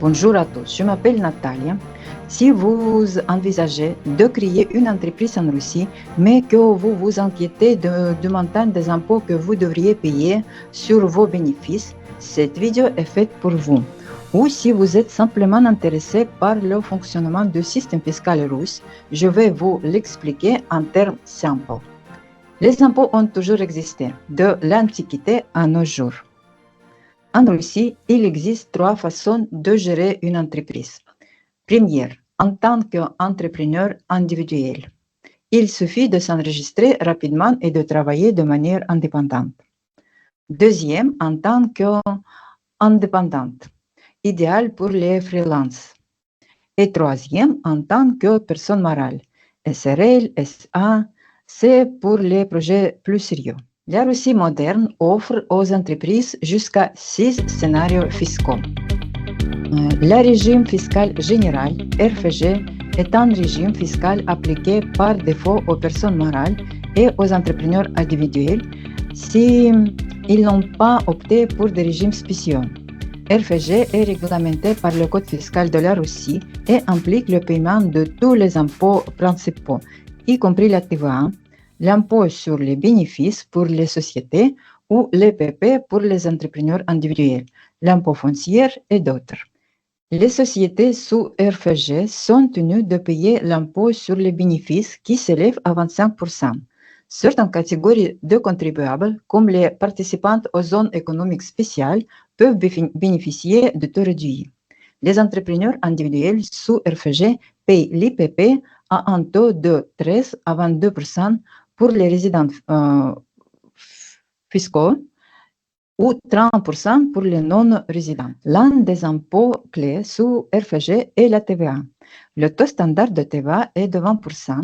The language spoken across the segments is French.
Bonjour à tous, je m'appelle Natalia. Si vous envisagez de créer une entreprise en Russie, mais que vous vous inquiétez du montant des impôts que vous devriez payer sur vos bénéfices, cette vidéo est faite pour vous. Ou si vous êtes simplement intéressé par le fonctionnement du système fiscal russe, je vais vous l'expliquer en termes simples. Les impôts ont toujours existé, de l'Antiquité à nos jours. En Russie, il existe trois façons de gérer une entreprise. Première, en tant qu'entrepreneur individuel. Il suffit de s'enregistrer rapidement et de travailler de manière indépendante. Deuxième, en tant qu'indépendante, idéal pour les freelances. Et troisième, en tant que personne morale, SRL, SA, c'est pour les projets plus sérieux. La Russie moderne offre aux entreprises jusqu'à 6 scénarios fiscaux. Le régime fiscal général, RFG, est un régime fiscal appliqué par défaut aux personnes morales et aux entrepreneurs individuels s'ils n'ont pas opté pour des régimes spéciaux. RFG est réglementé par le Code fiscal de la Russie et implique le paiement de tous les impôts principaux, y compris la TVA, l'impôt sur les bénéfices pour les sociétés ou l'EPP pour les entrepreneurs individuels, l'impôt foncier et d'autres. Les sociétés sous RFG sont tenues de payer l'impôt sur les bénéfices qui s'élève à 25%. Certaines catégories de contribuables, comme les participants aux zones économiques spéciales, peuvent bénéficier de taux réduits. Les entrepreneurs individuels sous RFG payent l'IPP à un taux de 13 à 22% pour les résidents fiscaux ou 30% pour les non-résidents. L'un des impôts clés sous RFG est la TVA. Le taux standard de TVA est de 20%,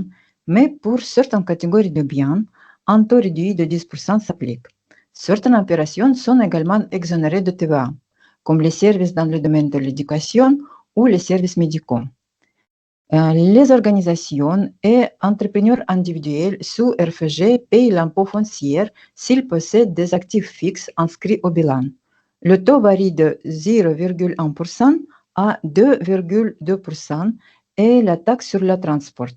mais pour certaines catégories de biens, un taux réduit de 10% s'applique. Certaines opérations sont également exonérées de TVA, comme les services dans le domaine de l'éducation ou les services médicaux. Les organisations et entrepreneurs individuels sous RFG payent l'impôt foncier s'ils possèdent des actifs fixes inscrits au bilan. Le taux varie de 0,1% à 2,2% et la taxe sur le transport.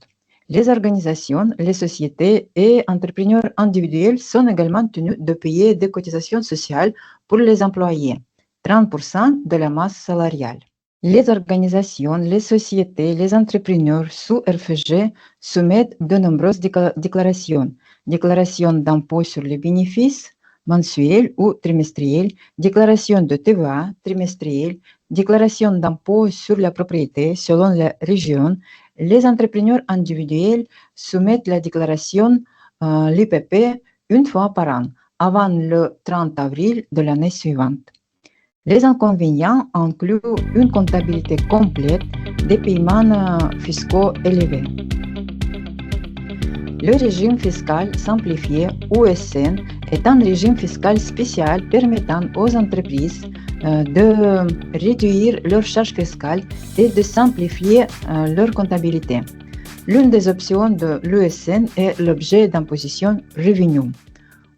Les organisations, les sociétés et entrepreneurs individuels sont également tenus de payer des cotisations sociales pour les employés, 30% de la masse salariale. Les organisations, les sociétés, les entrepreneurs sous RFG soumettent de nombreuses déclarations. Déclaration d'impôt sur les bénéfices mensuels ou trimestriels, déclaration de TVA trimestrielle, déclaration d'impôt sur la propriété selon la région. Les entrepreneurs individuels soumettent la déclaration l'IPP une fois par an, avant le 30 avril de l'année suivante. Les inconvénients incluent une comptabilité complète, des paiements fiscaux élevés. Le régime fiscal simplifié OSN est un régime fiscal spécial permettant aux entreprises de réduire leurs charges fiscales et de simplifier leur comptabilité. L'une des options de l'OSN est l'objet d'imposition revenu,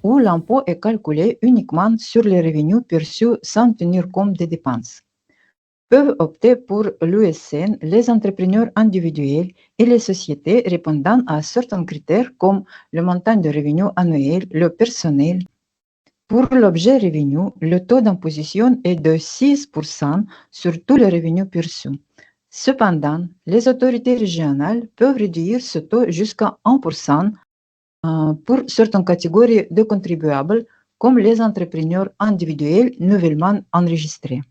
où l'impôt est calculé uniquement sur les revenus perçus sans tenir compte des dépenses. Peuvent opter pour l'USN les entrepreneurs individuels et les sociétés répondant à certains critères comme le montant de revenus annuel, le personnel. Pour l'objet revenu, le taux d'imposition est de 6% sur tous les revenus perçus. Cependant, les autorités régionales peuvent réduire ce taux jusqu'à 1% pour certaines catégories de contribuables, comme les entrepreneurs individuels nouvellement enregistrés.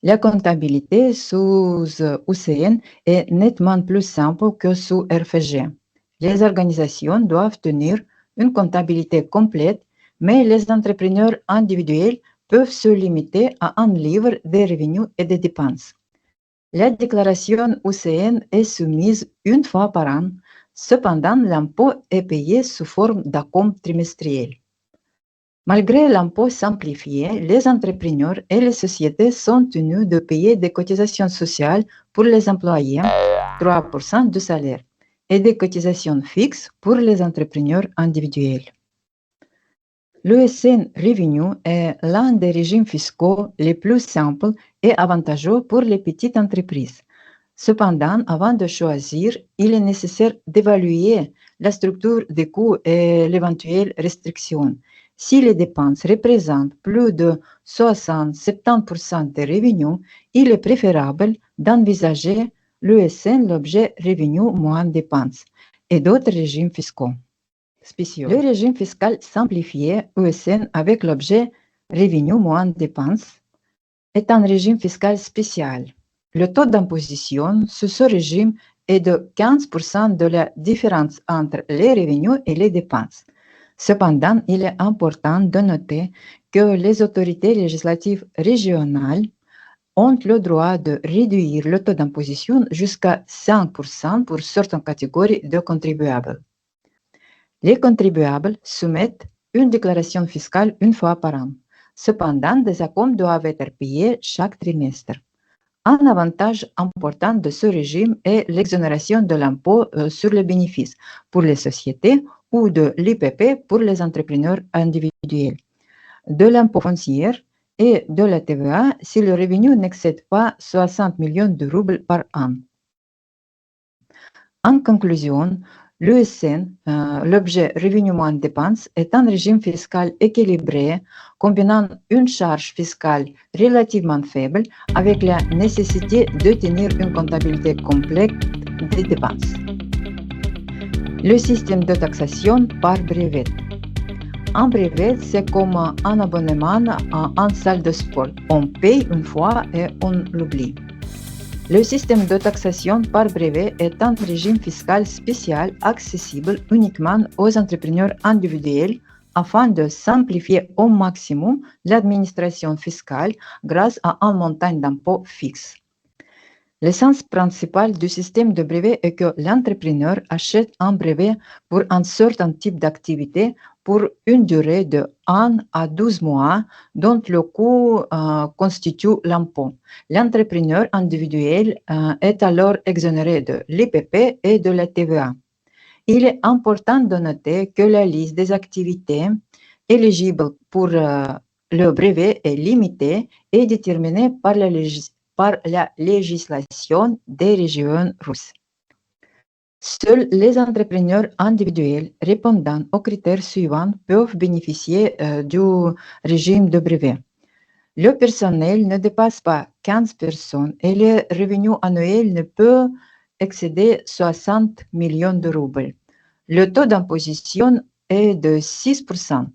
La comptabilité sous OCN est nettement plus simple que sous RFG. Les organisations doivent tenir une comptabilité complète, mais les entrepreneurs individuels peuvent se limiter à un livre des revenus et des dépenses. La déclaration OCN est soumise une fois par an. Cependant, l'impôt est payé sous forme d'acompte trimestriel. Malgré l'impôt simplifié, les entrepreneurs et les sociétés sont tenus de payer des cotisations sociales pour les employés, 3% du salaire, et des cotisations fixes pour les entrepreneurs individuels. L'USN Revenue est l'un des régimes fiscaux les plus simples est avantageux pour les petites entreprises. Cependant, avant de choisir, il est nécessaire d'évaluer la structure des coûts et l'éventuelle restriction. Si les dépenses représentent plus de 60-70% des revenus, il est préférable d'envisager l'ESN, l'objet revenu moins dépenses, et d'autres régimes fiscaux spéciaux. Le régime fiscal simplifié ESN avec l'objet revenu moins dépenses est un régime fiscal spécial. Le taux d'imposition sur ce régime est de 15% de la différence entre les revenus et les dépenses. Cependant, il est important de noter que les autorités législatives régionales ont le droit de réduire le taux d'imposition jusqu'à 5% pour certaines catégories de contribuables. Les contribuables soumettent une déclaration fiscale une fois par an. Cependant, des acomptes doivent être payés chaque trimestre. Un avantage important de ce régime est l'exonération de l'impôt sur les bénéfices pour les sociétés ou de l'IPP pour les entrepreneurs individuels, de l'impôt foncier et de la TVA si le revenu n'excède pas 60 millions de roubles par an. En conclusion, l'ESN, l'objet revenu moins dépenses, est un régime fiscal équilibré combinant une charge fiscale relativement faible avec la nécessité de tenir une comptabilité complète des dépenses. Le système de taxation par brevet. Un brevet, c'est comme un abonnement à une salle de sport. On paye une fois et on l'oublie. Le système de taxation par brevet est un régime fiscal spécial accessible uniquement aux entrepreneurs individuels afin de simplifier au maximum l'administration fiscale grâce à un montant d'impôt fixe. L'essence principale du système de brevet est que l'entrepreneur achète un brevet pour un certain type d'activité pour une durée de 1 à 12 mois, dont le coût constitue l'impôt. L'entrepreneur individuel est alors exonéré de l'IPP et de la TVA. Il est important de noter que la liste des activités éligibles pour le brevet est limitée et déterminée par la législation des régions russes. Seuls les entrepreneurs individuels répondant aux critères suivants peuvent bénéficier du régime de brevet. Le personnel ne dépasse pas 15 personnes et le revenu annuel ne peut excéder 60 millions de roubles. Le taux d'imposition est de 6%.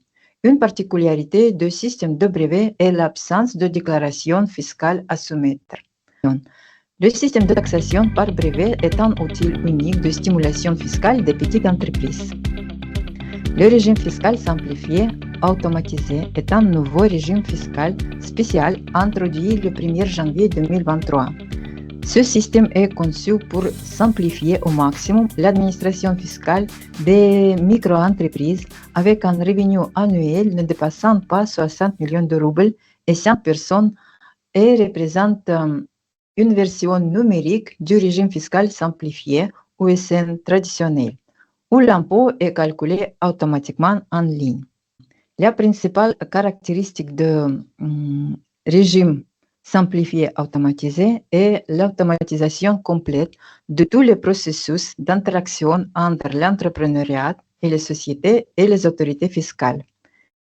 Une particularité du système de brevet est l'absence de déclaration fiscale à soumettre. Le système de taxation par brevet est un outil unique de stimulation fiscale des petites entreprises. Le régime fiscal simplifié automatisé est un nouveau régime fiscal spécial introduit le 1er janvier 2023. Ce système est conçu pour simplifier au maximum l'administration fiscale des micro-entreprises avec un revenu annuel ne dépassant pas 60 millions de roubles et 100 personnes et représente une version numérique du régime fiscal simplifié OSN traditionnel, où l'impôt est calculé automatiquement en ligne. La principale caractéristique du régime simplifié automatisé est l'automatisation complète de tous les processus d'interaction entre l'entrepreneuriat et les sociétés et les autorités fiscales.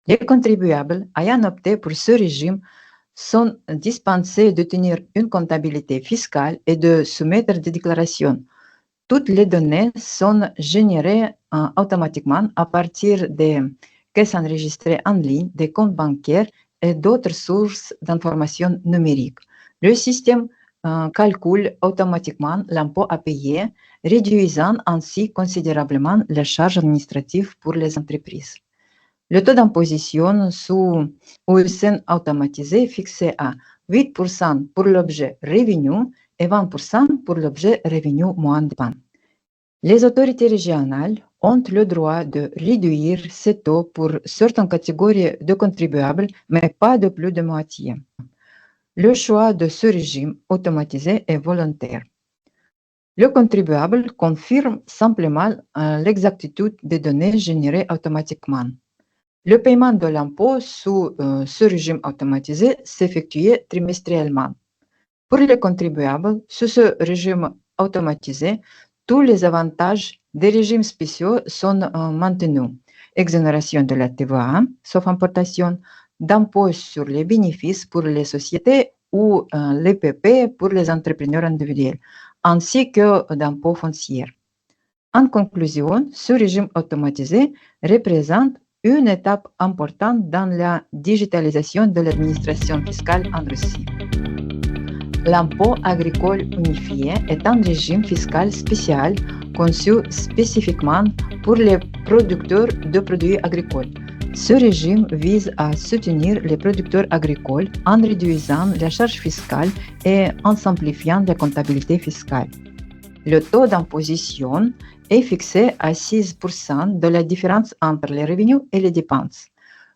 Les contribuables ayant opté pour ce régime sont dispensés de tenir une comptabilité fiscale et de soumettre des déclarations. Toutes les données sont générées automatiquement à partir des caisses enregistrées en ligne, des comptes bancaires et d'autres sources d'informations numériques. Le système calcule automatiquement l'impôt à payer, réduisant ainsi considérablement les charges administratives pour les entreprises. Le taux d'imposition sous OSN automatisé est fixé à 8% pour l'objet revenu et 20% pour l'objet revenu moins dépend. Les autorités régionales ont le droit de réduire ces taux pour certaines catégories de contribuables, mais pas de plus de moitié. Le choix de ce régime automatisé est volontaire. Le contribuable confirme simplement l'exactitude des données générées automatiquement. Le paiement de l'impôt sous ce régime automatisé s'effectue trimestriellement. Pour les contribuables, sous ce régime automatisé, tous les avantages des régimes spéciaux sont maintenus. Exonération de la TVA, sauf importation, d'impôts sur les bénéfices pour les sociétés ou l'EPP pour les entrepreneurs individuels, ainsi que d'impôts fonciers. En conclusion, ce régime automatisé représente une étape importante dans la digitalisation de l'administration fiscale en Russie. L'impôt agricole unifié est un régime fiscal spécial conçu spécifiquement pour les producteurs de produits agricoles. Ce régime vise à soutenir les producteurs agricoles en réduisant la charge fiscale et en simplifiant la comptabilité fiscale. Le taux d'imposition est fixé à 6% de la différence entre les revenus et les dépenses.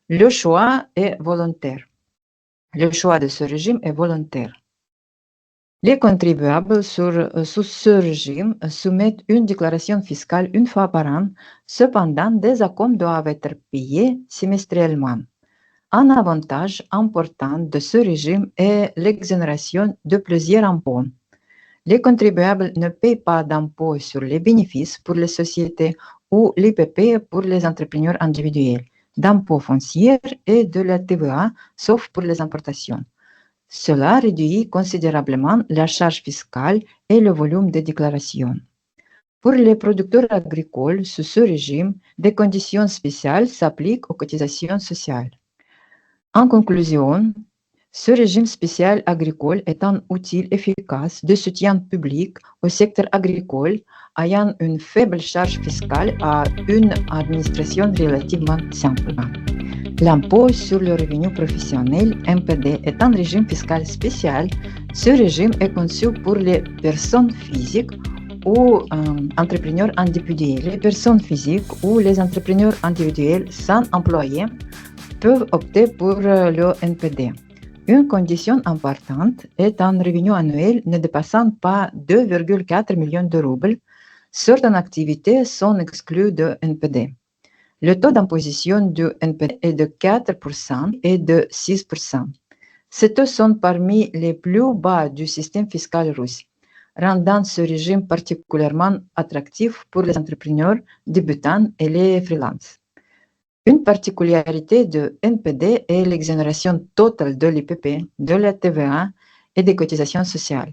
Le choix est volontaire. Le choix de ce régime est volontaire. Les contribuables sous ce régime soumettent une déclaration fiscale une fois par an. Cependant, des acomptes doivent être payés semestriellement. Un avantage important de ce régime est l'exonération de plusieurs impôts. Les contribuables ne paient pas d'impôts sur les bénéfices pour les sociétés ou l'IPP pour les entrepreneurs individuels, d'impôts fonciers et de la TVA, sauf pour les importations. Cela réduit considérablement la charge fiscale et le volume de déclarations. Pour les producteurs agricoles, sous ce régime, des conditions spéciales s'appliquent aux cotisations sociales. En conclusion, ce régime spécial agricole est un outil efficace de soutien public au secteur agricole ayant une faible charge fiscale à une administration relativement simple. L'impôt sur le revenu professionnel, NPD, est un régime fiscal spécial. Ce régime est conçu pour les personnes physiques ou entrepreneurs individuels. Les personnes physiques ou les entrepreneurs individuels sans employés peuvent opter pour le NPD. Une condition importante est un revenu annuel ne dépassant pas 2,4 millions de roubles. Certaines activités sont exclues de NPD. Le taux d'imposition du NPD est de 4% et de 6%. Ces taux sont parmi les plus bas du système fiscal russe, rendant ce régime particulièrement attractif pour les entrepreneurs débutants et les freelances. Une particularité de NPD est l'exonération totale de l'IPP, de la TVA et des cotisations sociales.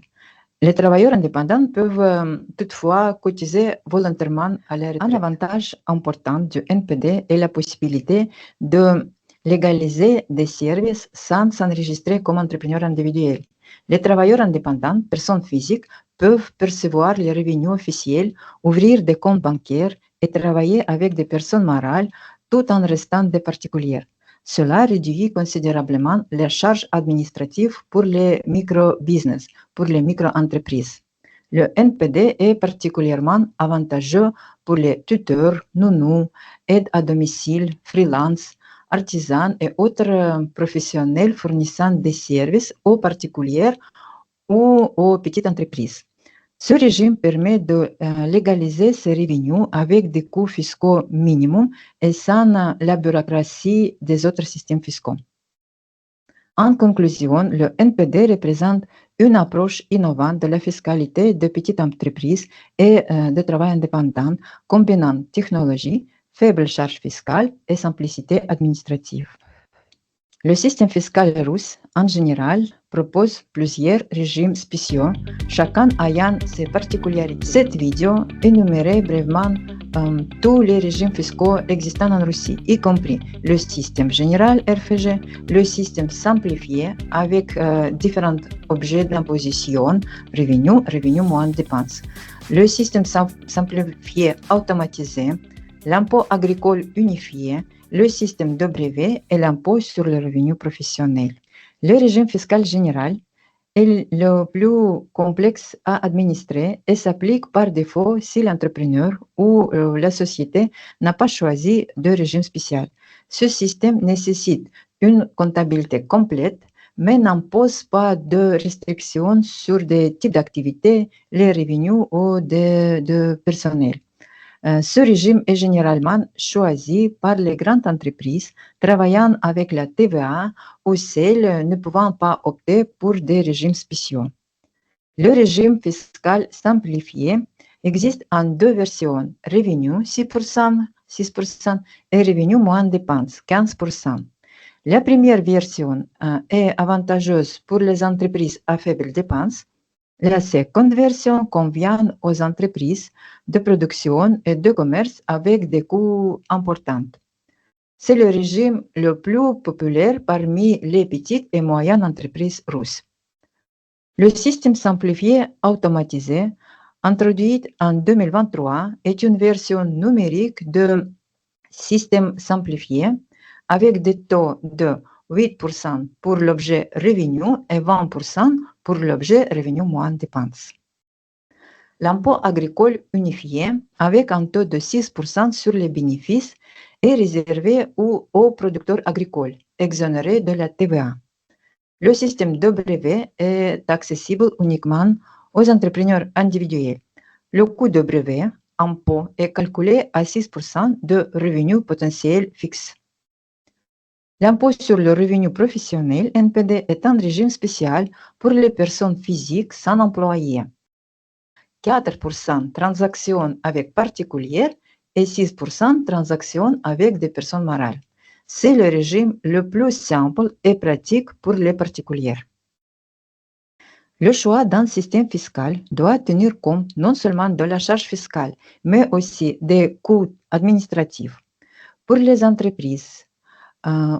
Les travailleurs indépendants peuvent toutefois cotiser volontairement à la retraite. Un avantage important du NPD est la possibilité de légaliser des services sans s'enregistrer comme entrepreneur individuel. Les travailleurs indépendants, personnes physiques, peuvent percevoir les revenus officiels, ouvrir des comptes bancaires et travailler avec des personnes morales tout en restant des particuliers. Cela réduit considérablement les charges administratives pour les micro-business, pour les micro-entreprises. Le NPD est particulièrement avantageux pour les tuteurs, nounous, aides à domicile, freelance, artisans et autres professionnels fournissant des services aux particuliers ou aux petites entreprises. Ce régime permet de légaliser ces revenus avec des coûts fiscaux minimums et sans la bureaucratie des autres systèmes fiscaux. En conclusion, le NPD représente une approche innovante de la fiscalité de petites entreprises et de travail indépendant, combinant technologie, faible charge fiscale et simplicité administrative. Le système fiscal russe, en général, propose plusieurs régimes spéciaux, chacun ayant ses particularités. Cette vidéo énumérait brièvement tous les régimes fiscaux existants en Russie, y compris le système général RFG, le système simplifié avec différents objets d'imposition, revenus moins dépenses, le système simplifié automatisé, l'impôt agricole unifié, le système de brevet et l'impôt sur le revenu professionnel. Le régime fiscal général est le plus complexe à administrer et s'applique par défaut si l'entrepreneur ou la société n'a pas choisi de régime spécial. Ce système nécessite une comptabilité complète, mais n'impose pas de restrictions sur des types d'activités, les revenus ou de personnel. Ce régime est généralement choisi par les grandes entreprises travaillant avec la TVA ou celles ne pouvant pas opter pour des régimes spéciaux. Le régime fiscal simplifié existe en deux versions, revenu 6%, et revenu moins dépenses 15%. La première version est avantageuse pour les entreprises à faibles dépenses. La seconde version convient aux entreprises de production et de commerce avec des coûts importants. C'est le régime le plus populaire parmi les petites et moyennes entreprises russes. Le système simplifié automatisé, introduit en 2023, est une version numérique de système simplifié avec des taux de 8% pour l'objet revenu et 20% pour l'objet revenu moins dépenses. L'impôt agricole unifié, avec un taux de 6% sur les bénéfices, est réservé aux producteurs agricoles, exonérés de la TVA. Le système de brevet est accessible uniquement aux entrepreneurs individuels. Le coût de brevet, impôt, est calculé à 6% de revenus potentiels fixes. L'impôt sur le revenu professionnel, NPD, est un régime spécial pour les personnes physiques sans employés. 4% transactions avec particuliers et 6% transactions avec des personnes morales. C'est le régime le plus simple et pratique pour les particuliers. Le choix d'un système fiscal doit tenir compte non seulement de la charge fiscale, mais aussi des coûts administratifs. Pour les entreprises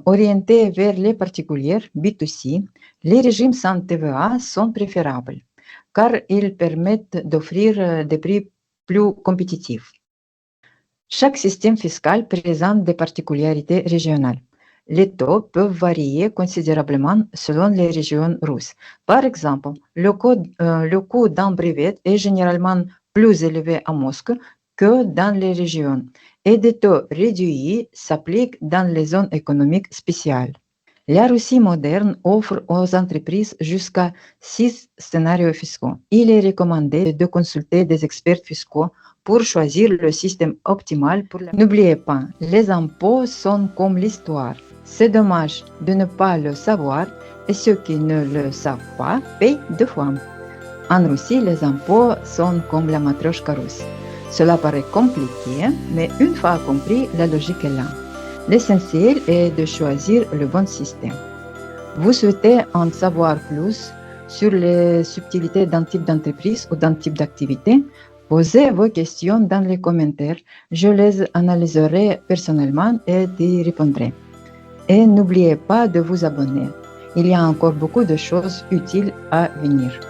orientées vers les particuliers B2C, les régimes sans TVA sont préférables car ils permettent d'offrir des prix plus compétitifs. Chaque système fiscal présente des particularités régionales. Les taux peuvent varier considérablement selon les régions russes. Par exemple, le coût d'un brevet est généralement plus élevé à Moscou que dans les régions et des taux réduits s'appliquent dans les zones économiques spéciales. La Russie moderne offre aux entreprises jusqu'à 6 scénarios fiscaux. Il est recommandé de consulter des experts fiscaux pour choisir le système optimal pour la... N'oubliez pas, les impôts sont comme l'histoire. C'est dommage de ne pas le savoir et ceux qui ne le savent pas payent deux fois. En Russie, les impôts sont comme la matrioshka russe. Cela paraît compliqué, mais une fois compris, la logique est là. L'essentiel est de choisir le bon système. Vous souhaitez en savoir plus sur les subtilités d'un type d'entreprise ou d'un type d'activité? Posez vos questions dans les commentaires. Je les analyserai personnellement et y répondrai. Et n'oubliez pas de vous abonner. Il y a encore beaucoup de choses utiles à venir.